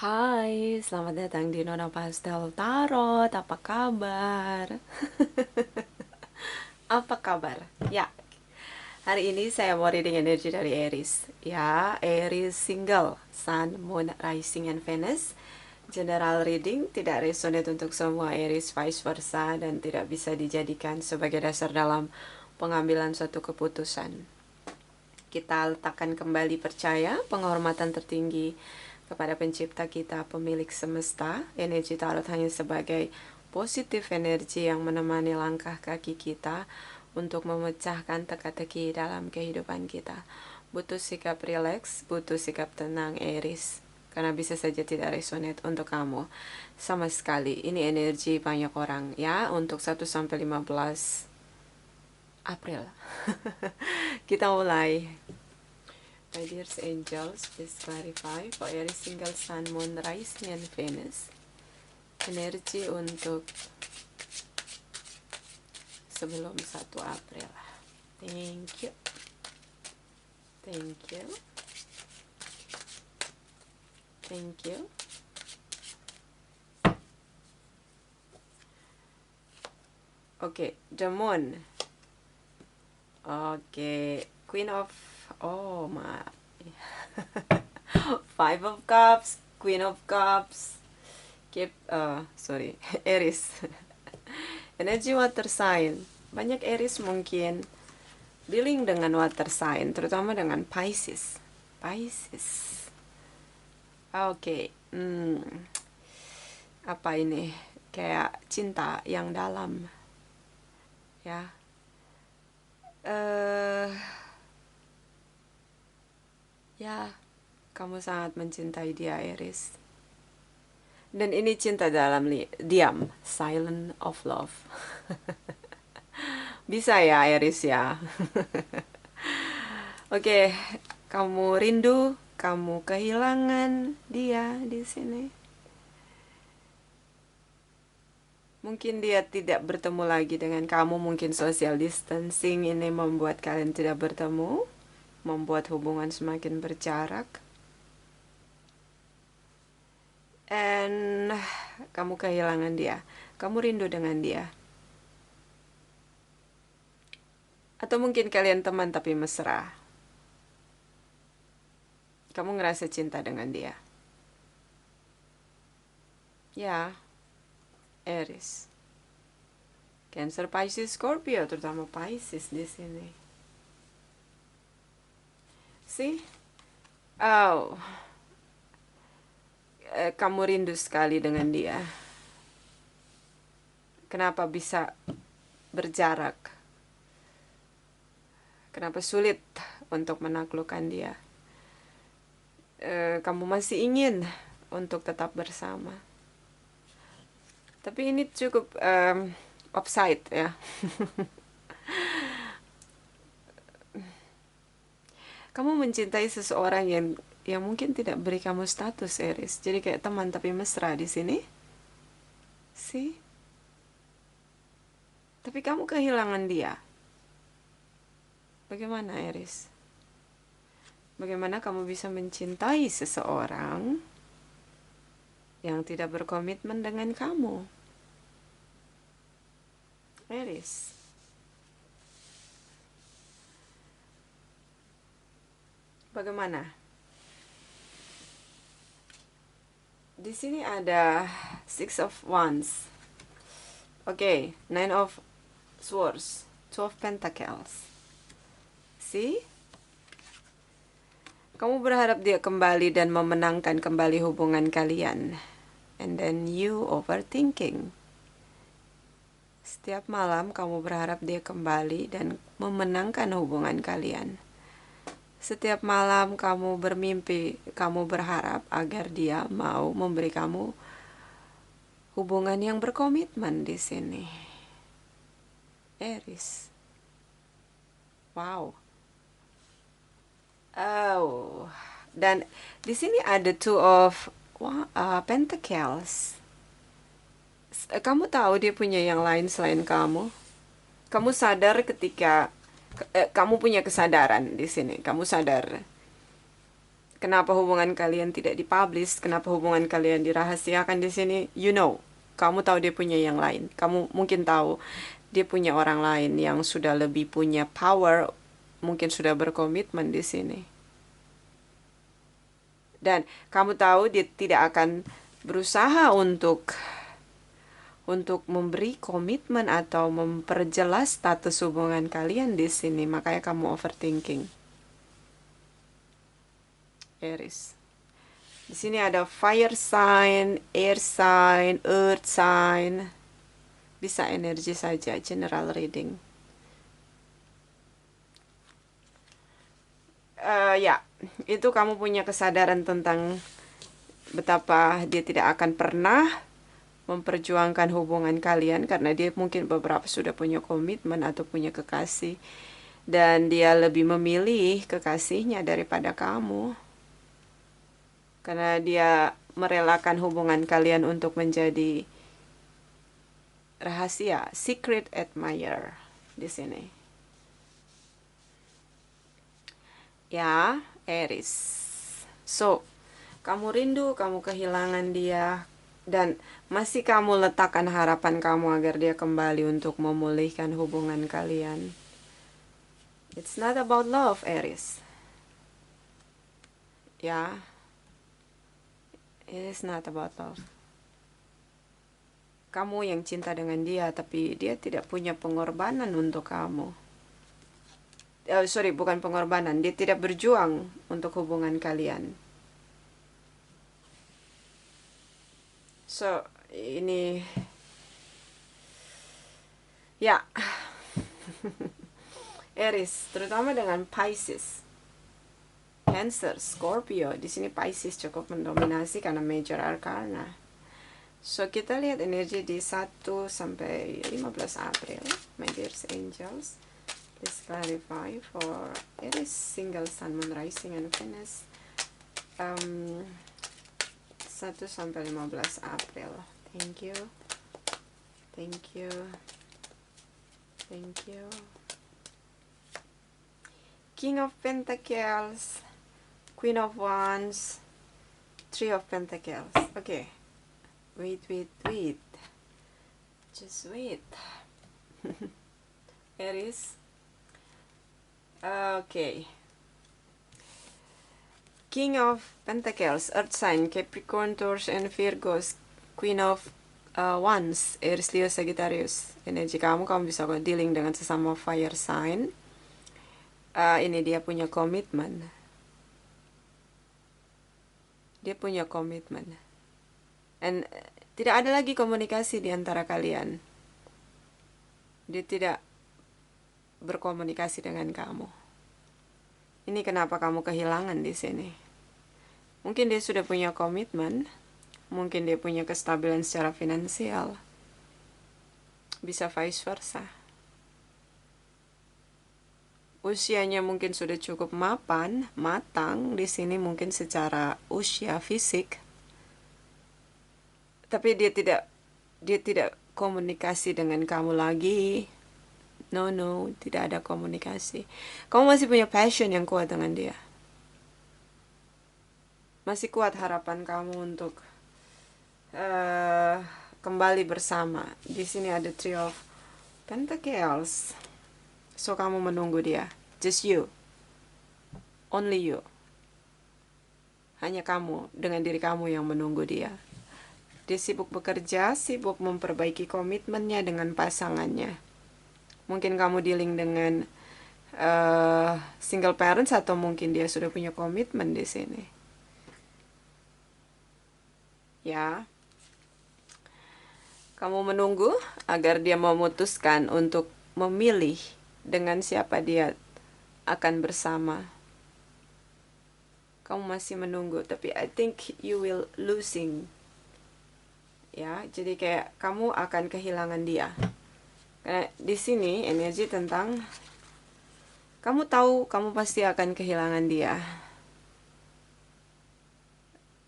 Hai, selamat datang di Nona Pastel Tarot. Apa kabar? Apa kabar? Ya, hari ini saya mau reading energi dari Aries. Ya, Aries single, Sun, Moon, Rising, and Venus. General reading tidak resonate untuk semua Aries, vice versa, dan tidak bisa dijadikan sebagai dasar dalam pengambilan suatu keputusan. Kita letakkan kembali percaya, penghormatan tertinggi kepada pencipta kita, pemilik semesta. Energi tarot hanya sebagai positif energi yang menemani langkah kaki kita untuk memecahkan teka-teki dalam kehidupan kita. Butuh sikap rileks, butuh sikap tenang, Aries, karena bisa saja tidak resonate untuk kamu sama sekali. Ini energi banyak orang ya, untuk 1 sampai 15 April. Kita mulai. My dear angels, please clarify for Aries single sun, moon, rising, and Venus. Energi untuk sebelum 1 April. Thank you. Thank you. Thank you. Okay, the moon. Okay, Queen of, oh my. 5 of Cups, Queen of Cups. Sorry, Aries. Energi water sign. Banyak Aries mungkin dealing dengan water sign, terutama dengan Pisces. Oke. Apa ini? Kayak cinta yang dalam. Ya. Ya, kamu sangat mencintai dia, Aries. Dan ini cinta dalam diam, silent of love. Bisa ya, Aries ya. Oke, kamu rindu, kamu kehilangan dia di sini. Mungkin dia tidak bertemu lagi dengan kamu, mungkin social distancing ini membuat kalian tidak bertemu, membuat hubungan semakin berjarak. And kamu kehilangan dia, kamu rindu dengan dia. Atau mungkin kalian teman tapi mesra. Kamu ngerasa cinta dengan dia. Ya, Aries. Cancer, Pisces, Scorpio, terutama Pisces di sini. See? Oh. Kamu rindu sekali dengan dia. Kenapa bisa berjarak? Kenapa sulit untuk menaklukkan dia? Kamu masih ingin untuk tetap bersama. Tapi ini cukup offside ya. Kamu mencintai seseorang yang mungkin tidak beri kamu status, Aries. Jadi kayak teman tapi mesra di sini. Sih? Tapi kamu kehilangan dia. Bagaimana, Aries? Bagaimana kamu bisa mencintai seseorang yang tidak berkomitmen dengan kamu? Aries. Bagaimana? Di sini ada Six of Wands. Oke, Nine of Swords, Two of Pentacles. See? Kamu berharap dia kembali dan memenangkan kembali hubungan kalian. And then you overthinking. Setiap malam kamu berharap dia kembali dan memenangkan hubungan kalian. Setiap malam kamu bermimpi, kamu berharap agar dia mau memberi kamu hubungan yang berkomitmen di sini. Aries. Wow. Oh. Dan di sini ada Two of Pentacles. Kamu tahu dia punya yang lain selain kamu? Kamu sadar ketika kamu punya kesadaran di sini. Kamu sadar Kenapa hubungan kalian tidak dipublish? Kenapa hubungan kalian dirahasiakan di sini? Kamu tahu dia punya yang lain. Kamu mungkin tahu dia punya orang lain yang sudah lebih punya power, mungkin sudah berkomitmen di sini. Dan kamu tahu dia tidak akan berusaha untuk memberi komitmen atau memperjelas status hubungan kalian di sini. Makanya kamu overthinking. Aries. Di sini ada fire sign, air sign, earth sign. Bisa energi saja, general reading. Ya, itu kamu punya kesadaran tentang betapa dia tidak akan pernah memperjuangkan hubungan kalian karena dia mungkin beberapa sudah punya komitmen atau punya kekasih, dan dia lebih memilih kekasihnya daripada kamu karena dia merelakan hubungan kalian untuk menjadi rahasia, secret admirer di sini. Ya, Aries. So, kamu rindu, kamu kehilangan dia, dan masih kamu letakkan harapan kamu agar dia kembali untuk memulihkan hubungan kalian. It's not about love, Aries. Ya, it is not about love. Kamu yang cinta dengan dia, tapi dia tidak punya pengorbanan untuk kamu. Bukan pengorbanan, dia tidak berjuang untuk hubungan kalian. So, ini ya Aries, terutama dengan Pisces, Cancer, Scorpio. Di sini Pisces cukup mendominasi karena major arcana. So, kita lihat energi di 1 sampai 15 April, my dear angels. Please clarify for Aries, single sun, moon, rising, and Venus. 1 sampai 15 April. Thank you. Thank you. Thank you. King of Pentacles, Queen of Wands, Three of Pentacles. Okay. Wait. Just wait. Aries. Okay. King of Pentacles, Earth sign, Capricorn, Taurus, and Virgos. Queen of Wands, Aries, Leo, Sagittarius. Energi kamu bisa dealing dengan sesama fire sign. Ini dia punya komitmen. Dia punya komitmen. And tidak ada lagi komunikasi di antara kalian. Dia tidak berkomunikasi dengan kamu. Ini kenapa kamu kehilangan di sini. Mungkin dia sudah punya komitmen, mungkin dia punya kestabilan secara finansial. Bisa vice versa. Usianya mungkin sudah cukup matang di sini mungkin secara usia fisik. Tapi dia tidak komunikasi dengan kamu lagi. No, tidak ada komunikasi. Kamu masih punya passion yang kuat dengan dia. Masih kuat harapan kamu untuk kembali bersama. Di sini ada Three of Pentacles. So, kamu menunggu dia. Just you. Only you. Hanya kamu dengan diri kamu yang menunggu dia. Dia sibuk bekerja, sibuk memperbaiki komitmennya dengan pasangannya. Mungkin kamu dealing dengan single parents atau mungkin dia sudah punya komitmen di sini. Ya. Kamu menunggu agar dia memutuskan untuk memilih dengan siapa dia akan bersama. Kamu masih menunggu, tapi I think you will losing. Ya, jadi kayak kamu akan kehilangan dia. Karena di sini energi tentang kamu tahu kamu pasti akan kehilangan dia.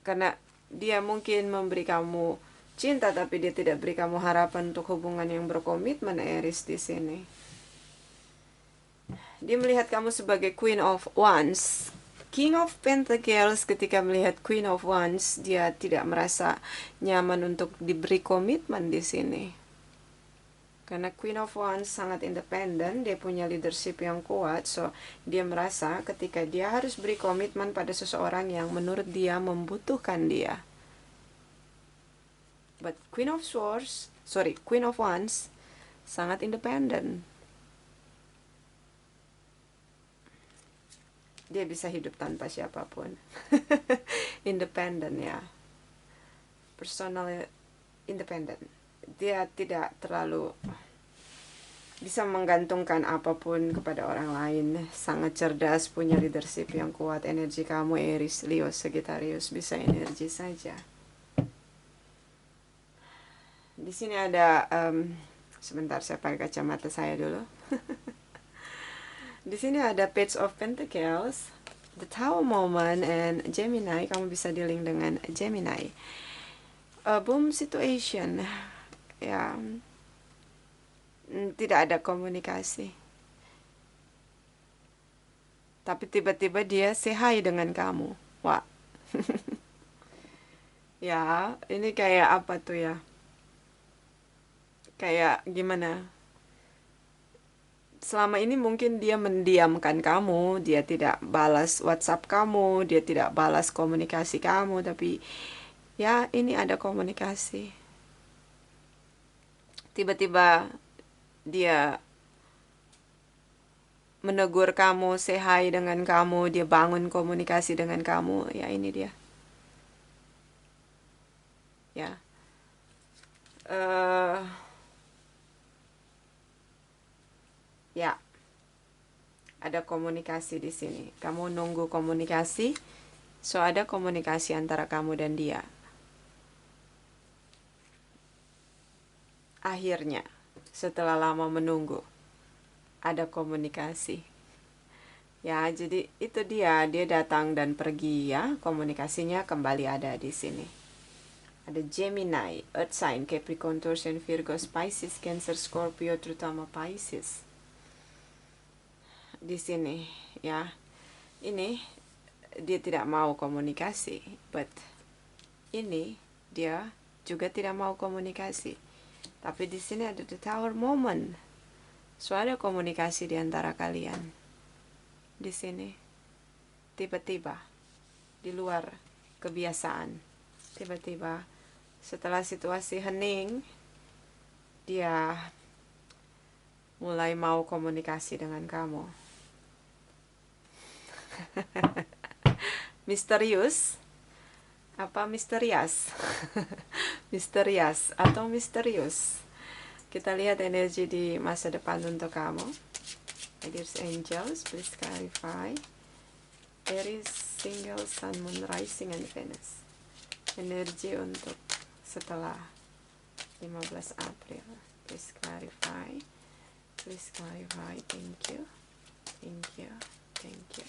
Karena dia mungkin memberi kamu cinta tapi dia tidak beri kamu harapan untuk hubungan yang berkomitmen, Aries di sini. Dia melihat kamu sebagai Queen of Wands, King of Pentacles ketika melihat Queen of Wands, dia tidak merasa nyaman untuk diberi komitmen di sini. Karena Queen of Wands sangat independen, dia punya leadership yang kuat, so dia merasa ketika dia harus beri komitmen pada seseorang yang menurut dia membutuhkan dia. But Queen of Wands sangat independen. Dia bisa hidup tanpa siapapun. Independen ya. Personal independent. Dia tidak terlalu bisa menggantungkan apapun kepada orang lain. Sangat cerdas, punya leadership yang kuat. Energi kamu Aries, Leo, Sagittarius bisa energi saja. Di sini ada sebentar saya pakai kacamata saya dulu. Di sini ada Page of Pentacles, The Tower Moment, and Gemini. Kamu bisa dealing dengan Gemini. Boom situation. Ya, tidak ada komunikasi. Tapi tiba-tiba dia say hi dengan kamu. Wah. Ya, ini kayak apa tuh ya? Kayak gimana? Selama ini mungkin dia mendiamkan kamu, dia tidak balas WhatsApp kamu, dia tidak balas komunikasi kamu, tapi ya ini ada komunikasi. Tiba-tiba dia menegur kamu, say hi dengan kamu, dia bangun komunikasi dengan kamu, ya ini dia. Ya. Ya. Ada komunikasi di sini. Kamu nunggu komunikasi, so ada komunikasi antara kamu dan dia. Akhirnya, setelah lama menunggu, ada komunikasi. Ya, jadi itu dia datang dan pergi ya, komunikasinya kembali ada di sini. Ada Gemini, Earth sign, Capricorn, Taurus, and Virgo, Pisces, Cancer, Scorpio, terutama Pisces. Di sini ya. Ini dia tidak mau komunikasi, but ini dia juga tidak mau komunikasi. Tapi di sini ada the Tower Moment. So ada komunikasi di antara kalian. Di sini tiba-tiba di luar kebiasaan. Tiba-tiba setelah situasi hening, dia mulai mau komunikasi dengan kamu. Misterius apa misterius? Misterius atau misterius. Kita lihat energi di masa depan untuk kamu. Aries Angels, please clarify. Aries single Sun, Moon, Rising, and Venus. Energi untuk setelah 15 April. Please clarify. Please clarify. Thank you. Thank you. Thank you.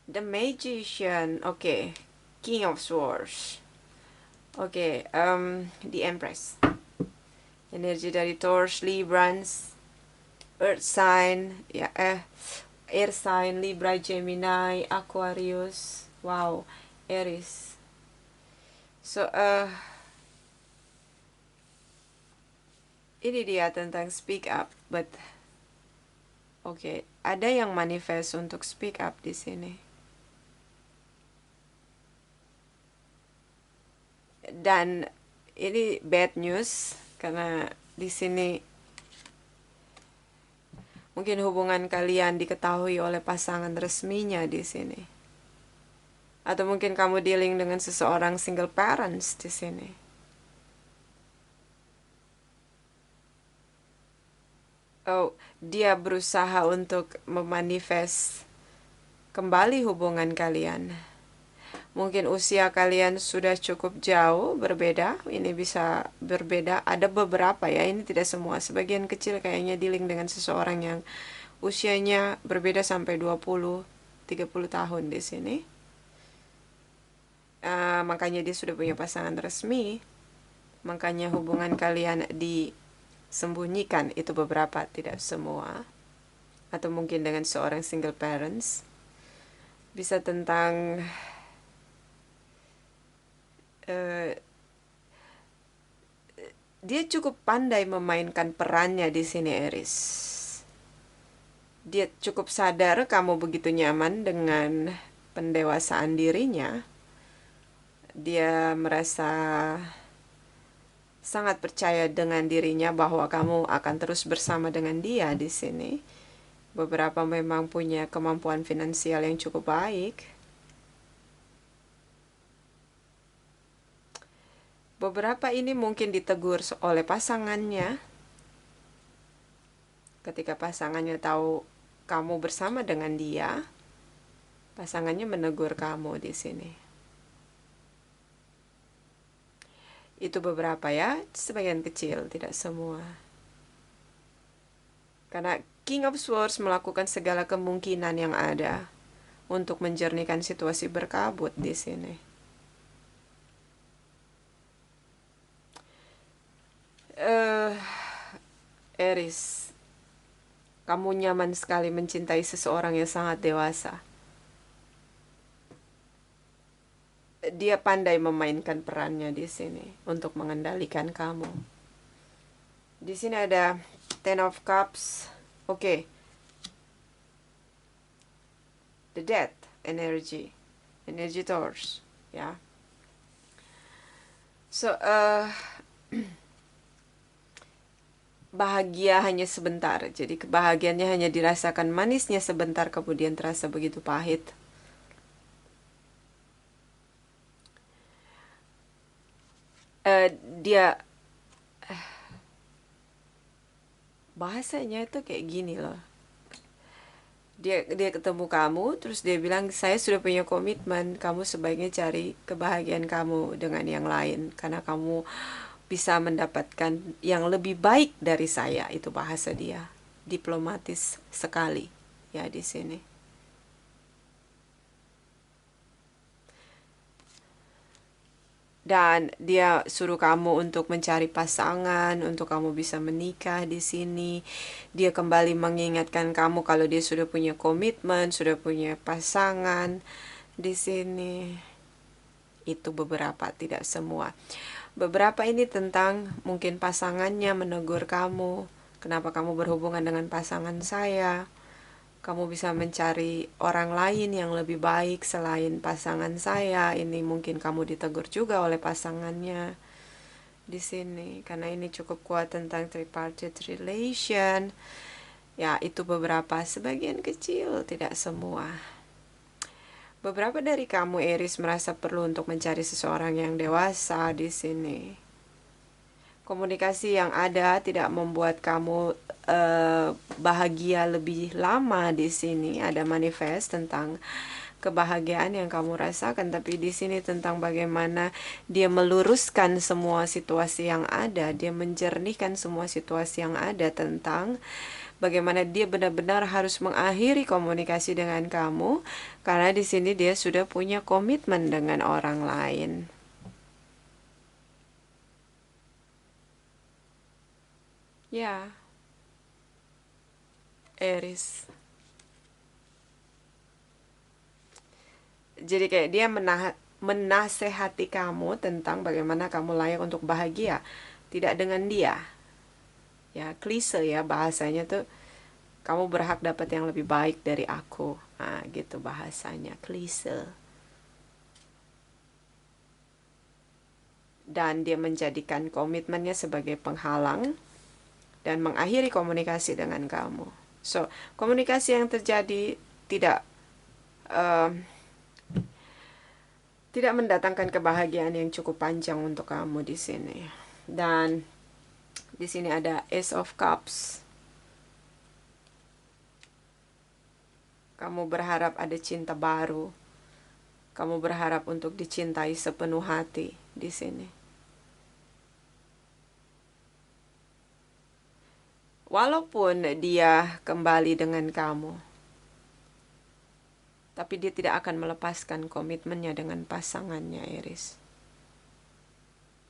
The Magician. Okay. King of Swords. Okay. The Empress. Energi dari Taurus, Librans, Earth sign, ya Air sign, Libra, Gemini, Aquarius. Wow, Aries. So, ini dia tentang speak up, but okay, ada yang manifest untuk speak up di sini. Dan ini bad news karena di sini mungkin hubungan kalian diketahui oleh pasangan resminya di sini. Atau mungkin kamu dealing dengan seseorang single parents di sini. Oh, dia berusaha untuk memanifest kembali hubungan kalian. Mungkin usia kalian sudah cukup jauh berbeda. Ini bisa berbeda. Ada beberapa ya, ini tidak semua. Sebagian kecil kayaknya dealing dengan seseorang yang usianya berbeda sampai 20-30 tahun di sini. Makanya dia sudah punya pasangan resmi. Makanya hubungan kalian disembunyikan. Itu beberapa, tidak semua. atau mungkin dengan seorang single parents. Bisa tentang dia cukup pandai memainkan perannya di sini, Aries. Dia cukup sadar kamu begitu nyaman dengan pendewasaan dirinya. Dia merasa sangat percaya dengan dirinya bahwa kamu akan terus bersama dengan dia di sini. Beberapa memang punya kemampuan finansial yang cukup baik. Beberapa ini mungkin ditegur oleh pasangannya. Ketika pasangannya tahu kamu bersama dengan dia, pasangannya menegur kamu di sini. Itu beberapa ya, sebagian kecil, tidak semua. Karena King of Swords melakukan segala kemungkinan yang ada untuk menjernihkan situasi berkabut di sini. Aries, kamu nyaman sekali mencintai seseorang yang sangat dewasa. Dia pandai memainkan perannya di sini untuk mengendalikan kamu. Di sini ada Ten of Cups. Oke. The Death energy Taurus, ya. So, bahagia hanya sebentar. Jadi kebahagiaannya hanya dirasakan manisnya sebentar, kemudian terasa begitu pahit. Dia bahasanya itu kayak gini loh. Dia ketemu kamu, terus dia bilang, saya sudah punya komitmen, kamu sebaiknya cari kebahagiaan kamu dengan yang lain, karena kamu bisa mendapatkan yang lebih baik dari saya. Itu bahasa dia, diplomatis sekali ya di sini. Dan dia suruh kamu untuk mencari pasangan, untuk kamu bisa menikah di sini. Dia kembali mengingatkan kamu kalau dia sudah punya komitmen, sudah punya pasangan di sini. Itu beberapa, tidak semua. Beberapa ini tentang mungkin pasangannya menegur kamu, kenapa kamu berhubungan dengan pasangan saya. Kamu bisa mencari orang lain yang lebih baik selain pasangan saya. Ini mungkin kamu ditegur juga oleh pasangannya di sini, karena ini cukup kuat tentang tripartite relation. Ya, itu beberapa, sebagian kecil, tidak semua. Beberapa dari kamu, Aries, merasa perlu untuk mencari seseorang yang dewasa di sini. Komunikasi yang ada tidak membuat kamu bahagia lebih lama di sini. Ada manifest tentang kebahagiaan yang kamu rasakan, tapi di sini tentang bagaimana dia meluruskan semua situasi yang ada, dia menjernihkan semua situasi yang ada, tentang bagaimana dia benar-benar harus mengakhiri komunikasi dengan kamu, karena di sini dia sudah punya komitmen dengan orang lain. Ya, Aries. Jadi kayak dia menasehati kamu tentang bagaimana kamu layak untuk bahagia, tidak dengan dia. Ya, klise ya bahasanya tuh, kamu berhak dapat yang lebih baik dari aku. Nah, gitu bahasanya, klise. Dan dia menjadikan komitmennya sebagai penghalang dan mengakhiri komunikasi dengan kamu. So, komunikasi yang terjadi tidak mendatangkan kebahagiaan yang cukup panjang untuk kamu di sini. Dan di sini ada Ace of Cups. Kamu berharap ada cinta baru. Kamu berharap untuk dicintai sepenuh hati di sini. Walaupun dia kembali dengan kamu, tapi dia tidak akan melepaskan komitmennya dengan pasangannya, Aries.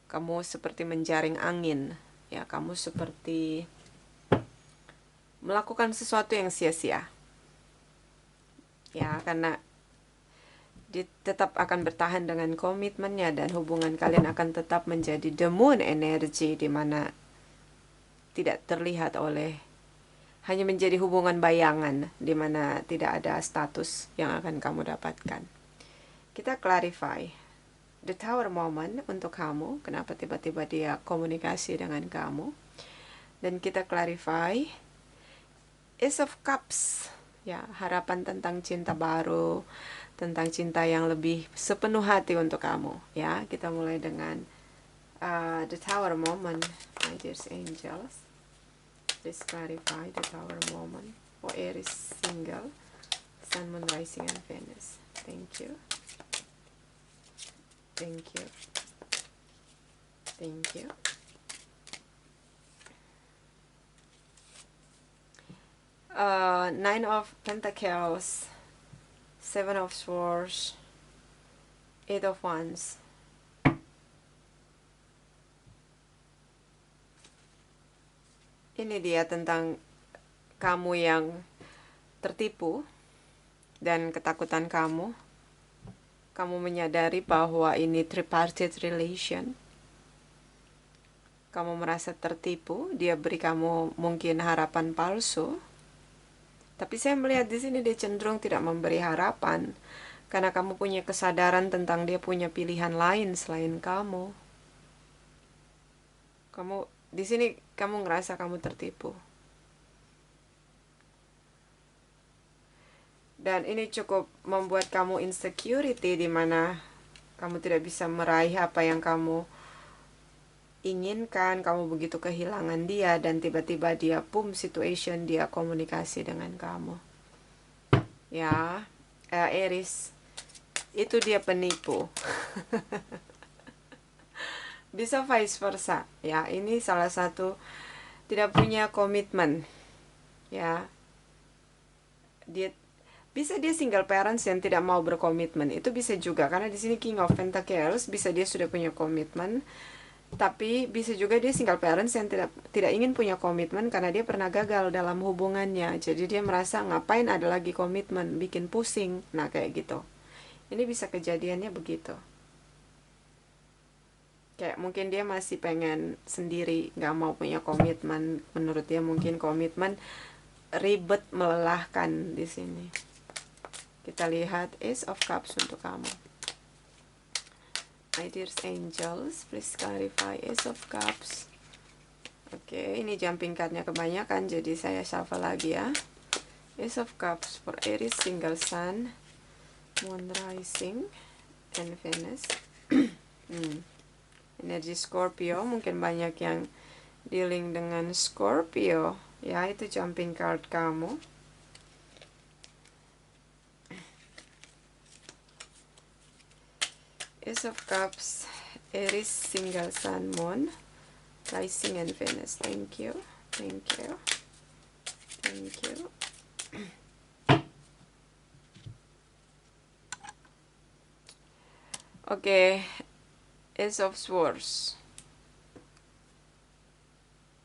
Kamu seperti menjaring angin, ya, kamu seperti melakukan sesuatu yang sia-sia. Ya, karena dia tetap akan bertahan dengan komitmennya dan hubungan kalian akan tetap menjadi the moon energy, di mana tidak terlihat oleh, hanya menjadi hubungan bayangan di mana tidak ada status yang akan kamu dapatkan. Kita clarify the tower moment untuk kamu, kenapa tiba-tiba dia komunikasi dengan kamu. Dan kita clarify Ace of Cups, ya, harapan tentang cinta baru, tentang cinta yang lebih sepenuh hati untuk kamu. Ya, kita mulai dengan the tower moment, my dear angels. Please clarify the tower moment for Aries single, Sun, Moon, Rising, and Venus. Thank you. Thank you. Thank you. Nine of Pentacles, Seven of Swords, Eight of Wands. Ini dia tentang kamu yang tertipu dan ketakutan kamu. Kamu menyadari bahwa ini tripartite relation. Kamu merasa tertipu, dia beri kamu mungkin harapan palsu. Tapi saya melihat di sini dia cenderung tidak memberi harapan, karena kamu punya kesadaran tentang dia punya pilihan lain selain kamu. Di sini kamu ngerasa kamu tertipu. Dan ini cukup membuat kamu insecurity, di mana kamu tidak bisa meraih apa yang kamu inginkan. Kamu begitu kehilangan dia, dan tiba-tiba dia situation, dia komunikasi dengan kamu. Ya, Aries, itu dia penipu. Bisa vice versa. Ya, ini salah satu tidak punya komitmen. Ya, bisa dia single parents yang tidak mau berkomitmen. Itu bisa juga, karena di sini King of Pentacles, bisa dia sudah punya komitmen, tapi bisa juga dia single parents yang tidak ingin punya komitmen karena dia pernah gagal dalam hubungannya. Jadi dia merasa ngapain ada lagi komitmen, bikin pusing. Nah, kayak gitu. Ini bisa kejadiannya begitu. Kayak mungkin dia masih pengen sendiri, gak mau punya komitmen. Menurut dia mungkin komitmen ribet, melelahkan di sini. Kita lihat Ace of Cups untuk kamu. My dear angels, please clarify Ace of Cups. Oke, ini jumping cardnya kebanyakan, jadi saya shuffle lagi ya. Ace of Cups for Aries single Sun, Moon, Rising, and Venus. Energi Scorpio, mungkin banyak yang dealing dengan Scorpio. Ya, itu jumping card kamu. Ace of Cups, Aries single Sun, Moon, Rising, and Venus. Thank you. Thank you. Thank you. Oke, Ace of Swords,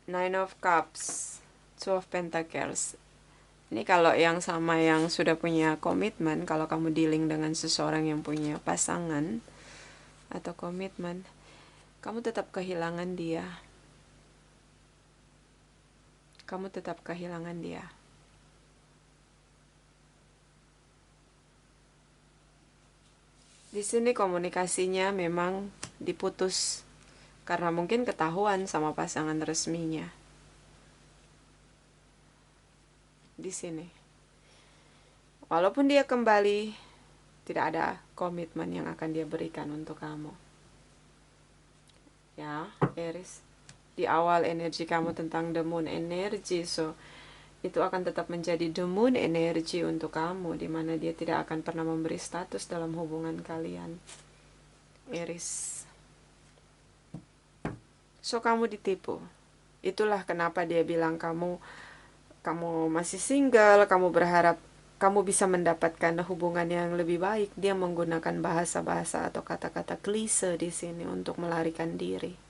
Nine of Cups, Two of Pentacles. Ini kalau yang sama yang sudah punya komitmen, kalau kamu dealing dengan seseorang yang punya pasangan atau komitmen, kamu tetap kehilangan dia. Kamu tetap kehilangan dia. Di sini komunikasinya memang diputus karena mungkin ketahuan sama pasangan resminya. Di sini. Walaupun dia kembali, tidak ada komitmen yang akan dia berikan untuk kamu. Ya, Aries. Di awal energi kamu tentang the moon energy, so itu akan tetap menjadi the moon energy untuk kamu, dimana dia tidak akan pernah memberi status dalam hubungan kalian, Aries. So kamu ditipu. Itulah kenapa dia bilang kamu masih single, kamu berharap kamu bisa mendapatkan hubungan yang lebih baik. Dia menggunakan bahasa-bahasa atau kata-kata klise di sini untuk melarikan diri.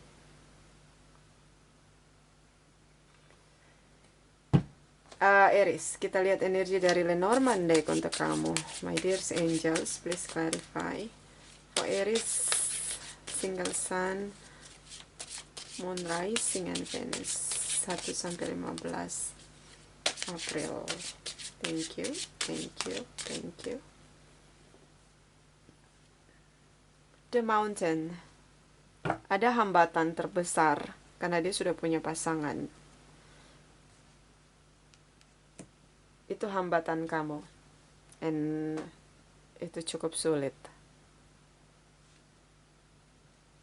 Aries, kita lihat energi dari Lenormand deck untuk kamu. My dear angels, please clarify. For Aries, single sun, moon rising and Venus, 1 sampai 15 April. Thank you, thank you, thank you. The Mountain. Ada hambatan terbesar karena dia sudah punya pasangan. Itu hambatan kamu, and itu cukup sulit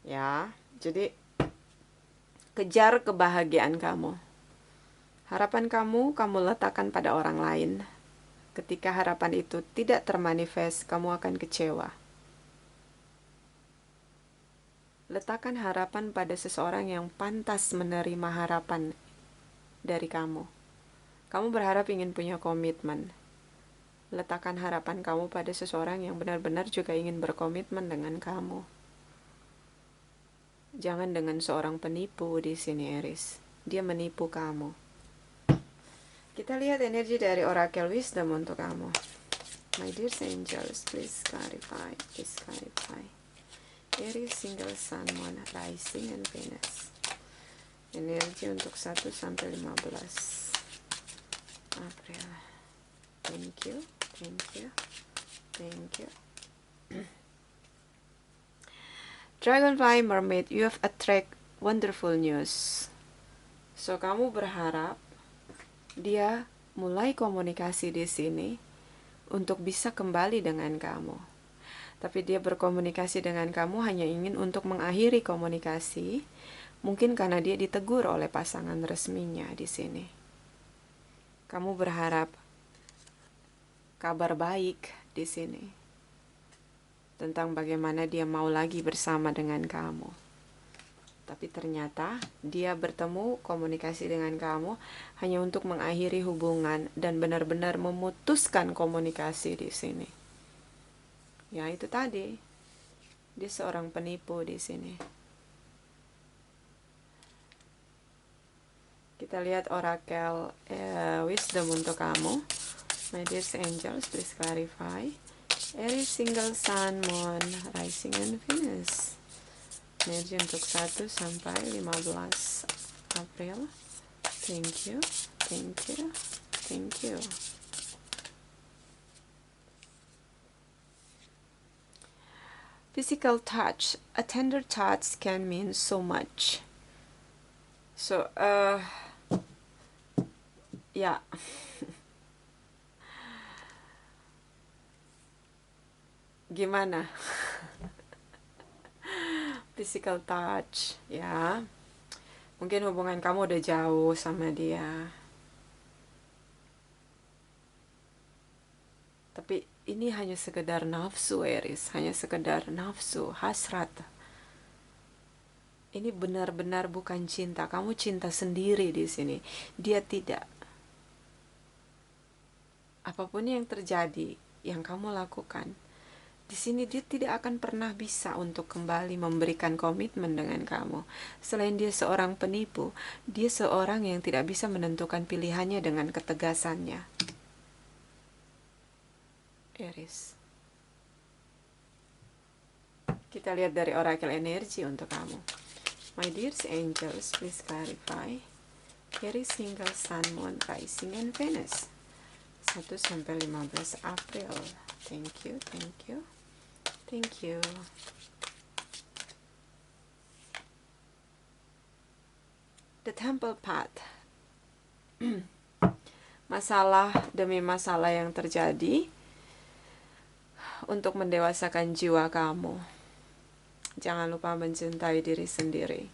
ya. Jadi kejar kebahagiaan kamu, harapan kamu letakkan pada orang lain. Ketika harapan itu tidak termanifest, kamu akan kecewa. Letakkan harapan pada seseorang yang pantas menerima harapan dari kamu. Kamu berharap ingin punya komitmen. Letakkan harapan kamu pada seseorang yang benar-benar juga ingin berkomitmen dengan kamu. Jangan dengan seorang penipu di sini, Aries. Dia menipu kamu. Kita lihat energi dari Oracle Wisdom untuk kamu. My dear angels, please clarify, please clarify. Aries, single sun, moon, rising, and Venus. Energi untuk 1 sampai 15 April. Thank you, thank you, thank you. Dragonfly Mermaid, you have attract wonderful news. So kamu berharap dia mulai komunikasi di sini untuk bisa kembali dengan kamu. Tapi dia berkomunikasi dengan kamu hanya ingin untuk mengakhiri komunikasi, mungkin karena dia ditegur oleh pasangan resminya di sini. Kamu berharap kabar baik di sini tentang bagaimana dia mau lagi bersama dengan kamu. Tapi ternyata dia bertemu komunikasi dengan kamu hanya untuk mengakhiri hubungan dan benar-benar memutuskan komunikasi di sini. Ya, itu tadi. Dia seorang penipu di sini. Kita lihat Oracle Wisdom untuk kamu. My dear angels, please clarify. Aries, single sun, moon, rising, and Venus. Energi untuk 1 sampai 15 April. Thank you, thank you, thank you. Physical touch. A tender touch can mean so much. So, ya. Gimana? Physical touch, ya. Mungkin hubungan kamu udah jauh sama dia. Tapi ini hanya sekedar nafsu, Aries. Hanya sekedar nafsu, hasrat. Ini benar-benar bukan cinta. Kamu cinta sendiri di sini. Dia tidak. Apapun yang terjadi, yang kamu lakukan, di sini dia tidak akan pernah bisa untuk kembali memberikan komitmen dengan kamu. Selain dia seorang penipu, dia seorang yang tidak bisa menentukan pilihannya dengan ketegasannya. Aries. Kita lihat dari Oracle Energi untuk kamu. My dear angels, please clarify. Aries, single sun, moon, rising, and Venus. 1 sampai 15 April. Thank you, thank you, thank you. The Temple Path. Masalah demi masalah yang terjadi untuk mendewasakan jiwa kamu. Jangan lupa mencintai diri sendiri.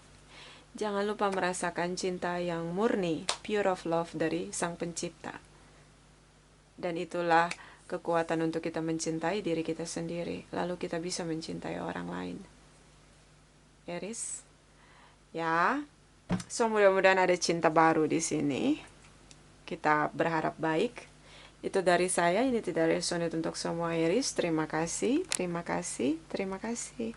Jangan lupa merasakan cinta yang murni, pure of love dari Sang Pencipta. Dan itulah kekuatan untuk kita mencintai diri kita sendiri. Lalu kita bisa mencintai orang lain. Aries. Ya. So mudah-mudahan ada cinta baru di sini. Kita berharap baik. Itu dari saya. Ini tidak resonate untuk semua Aries. Terima kasih. Terima kasih. Terima kasih.